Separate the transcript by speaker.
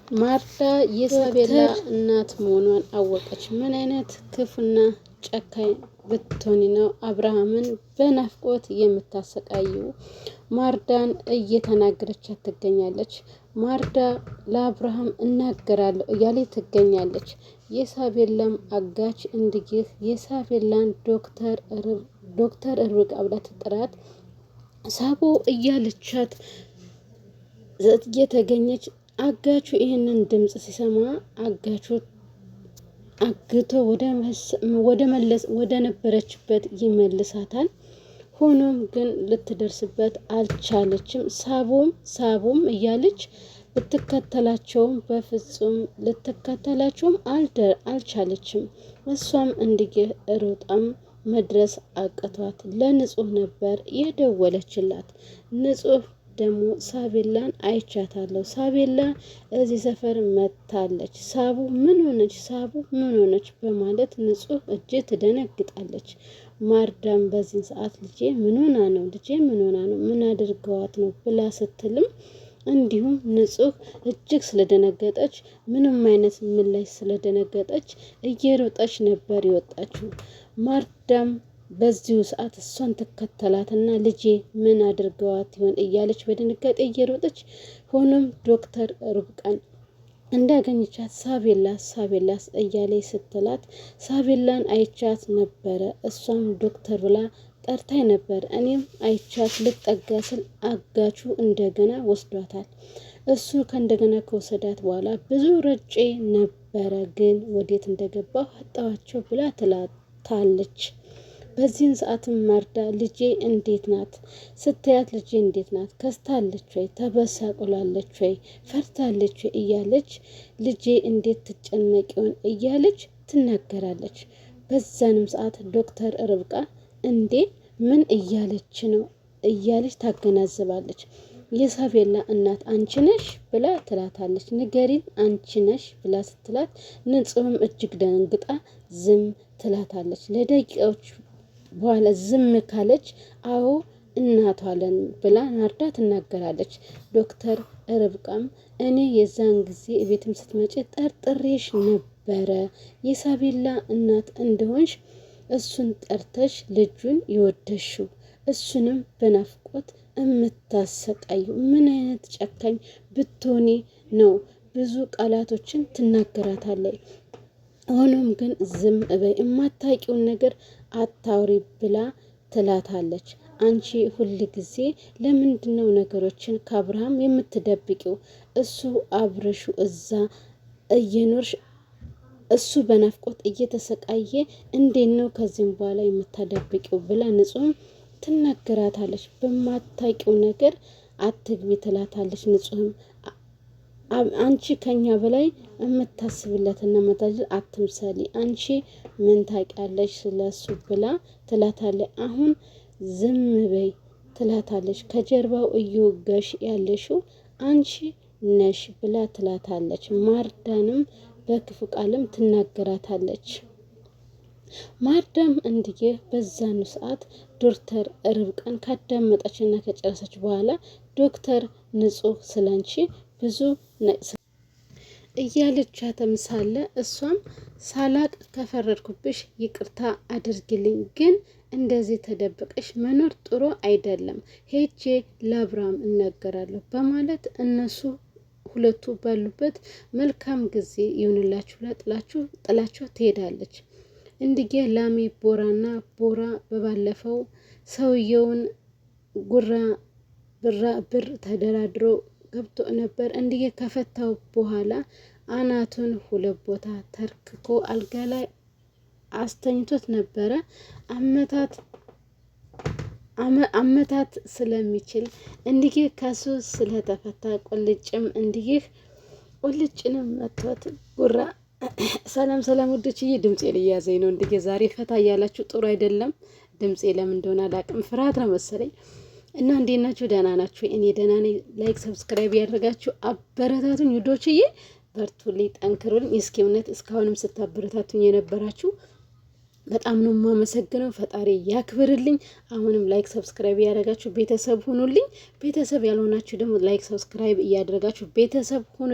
Speaker 1: ማርታ የሳቤላ እናት መሆኗን አወቀች። ምን አይነት ክፉና ጨካኝ ብትሆን ነው አብርሃምን በናፍቆት የምታሰቃየው? ማርዳን እየተናገረቻት ትገኛለች። ማርዳ ለአብርሃም እናገራለሁ እያለች ትገኛለች። የሳቤላም አጋች እንዲህ የሳቤላን ዶክተር ርብቃ ብላ ትጥራት ሳቦ እያለቻት እየተገኘች አጋቹ ይህንን ድምፅ ሲሰማ አጋቹ አግቶ ወደ ነበረችበት ይመልሳታል። ሆኖም ግን ልትደርስበት አልቻለችም። ሳቦም እያለች ልትከተላቸውም በፍጹም ልትከተላቸውም አልቻለችም። እሷም እንዲህ ሮጣም መድረስ አቅቷት ለንጹህ ነበር የደወለችላት። ንጹህ ደግሞ ሳቤላን አይቻታለሁ፣ ሳቤላ እዚህ ሰፈር መታለች፣ ሳቡ ምን ሆነች በማለት ንጹህ እጅግ ትደነግጣለች። ማርዳም በዚህን ሰዓት ልጄ ምን ሆና ነው ምን አድርገዋት ነው ብላ ስትልም እንዲሁም ንጹህ እጅግ ስለደነገጠች ምንም አይነት ምላሽ ስለደነገጠች እየሮጠች ነበር የወጣችው። ማርዳም በዚሁ ሰዓት እሷን ትከተላትና ልጄ ምን አድርገዋት ይሆን እያለች በድንጋጤ እየሮጠች ሆኖም ዶክተር ርብቃን እንዳገኘቻት ሳቤላስ እያለች ስትላት ሳቤላን አይቻት ነበረ። እሷም ዶክተር ብላ ጠርታኝ ነበር። እኔም አይቻት ልጠጋ ስል አጋቹ እንደገና ወስዷታል። እሱ ከእንደገና ከወሰዳት በኋላ ብዙ ረጬ ነበረ፣ ግን ወዴት እንደገባሁ አጣዋቸው ብላ ትላታለች። በዚህን ሰዓትም ማርዳ ልጄ እንዴት ናት ስትያት፣ ልጄ እንዴት ናት ከስታለች ወይ ተበሳቁላለች ወይ ፈርታለች ወይ እያለች ልጄ እንዴት ትጨነቂውን እያለች ትናገራለች። በዛንም ሰዓት ዶክተር ርብቃ እንዴ ምን እያለች ነው እያለች ታገናዝባለች። የሳቤላ እናት አንቺ ነሽ ብላ ትላታለች። ንገሪን አንቺ ነሽ ብላ ስትላት ንጹህም እጅግ ደንግጣ ዝም ትላታለች። ለደቂቃዎች በኋላ ዝም ካለች አዎ እናቷለን ብላ ናርዳ ትናገራለች። ዶክተር ርብቃም እኔ የዛን ጊዜ ቤትም ስትመጪ ጠርጥሬሽ ነበረ የሳቤላ እናት እንደሆንሽ፣ እሱን ጠርተሽ ልጁን የወደሽው እሱንም በናፍቆት እምታሰቃዩ ምን አይነት ጨካኝ ብትሆኒ ነው? ብዙ ቃላቶችን ትናገራታለች። ሆኖም ግን ዝም በይ የማታውቂውን ነገር አታውሪ ብላ ትላታለች። አንቺ ሁል ጊዜ ለምንድነው ነገሮችን ከአብርሃም የምትደብቂው? እሱ አብረሹ እዛ እየኖርሽ እሱ በናፍቆት እየተሰቃየ እንዴት ነው ከዚህም በኋላ የምታደብቂው ብላ ንጹህም ትናገራታለች። በማታውቂው ነገር አትግቢ ትላታለች። ንጹህም አንቺ ከኛ በላይ የምታስብለትና መታጅል አትምሰሊ፣ አንቺ ምን ታውቂያለሽ ስለሱ ብላ ትላታለች። አሁን ዝም በይ ትላታለች። ከጀርባው እየወጋሽ ያለሽው አንቺ ነሽ ብላ ትላታለች። ማርዳንም በክፉ ቃልም ትናገራታለች። ማርዳም እንዲህ በዛኑ ሰዓት ዶክተር ርብቃን ካዳመጠችና ከጨረሰች በኋላ ዶክተር ንጹህ ስላንቺ ብዙ እያለቻትም ሳለ እሷም ሳላቅ ከፈረድኩብሽ ይቅርታ አድርግልኝ፣ ግን እንደዚህ ተደብቀሽ መኖር ጥሩ አይደለም፣ ሄጄ ለአብርሃም እነገራለሁ በማለት እነሱ ሁለቱ ባሉበት መልካም ጊዜ ይሁንላችሁ ብላ ጥላቸው ትሄዳለች። እንዲጌ ላሚ ቦራ በባለፈው ሰውየውን ብር ተደራድሮ ገብቶ ነበር። እንዲጌ ከፈታው በኋላ አናቱን ሁለት ቦታ ተርክኮ አልጋ ላይ አስተኝቶት ነበረ። አመታት ስለሚችል እንዲህ ከሱ ስለተፈታ ቁልጭንም መጥቶት ጉራ ሰላም ውዶችዬ፣ ድምፄ ልያዘኝ ነው። እንዲህ ዛሬ ፈታ እያላችሁ ጥሩ አይደለም። ድምፄ ለምን እንደሆነ አላውቅም፣ ፍርሃት ነው መሰለኝ። እና እንዴት ናችሁ? ደህና ናችሁ? እኔ ደህና ነኝ። ላይክ ሰብስክራይብ ያደርጋችሁ አበረታቱኝ ውዶችዬ፣ በርቱልኝ፣ ጠንክሩልኝ። እስኪ እውነት እስካሁንም ስታበረታቱኝ የነበራችሁ በጣም ነው የማመሰግነው። ፈጣሪ ያክብርልኝ። አሁንም ላይክ ሰብስክራይብ እያደረጋችሁ ቤተሰብ ሁኑልኝ። ቤተሰብ ያልሆናችሁ ደግሞ ላይክ ሰብስክራይብ እያደረጋችሁ ቤተሰብ ሁኑ።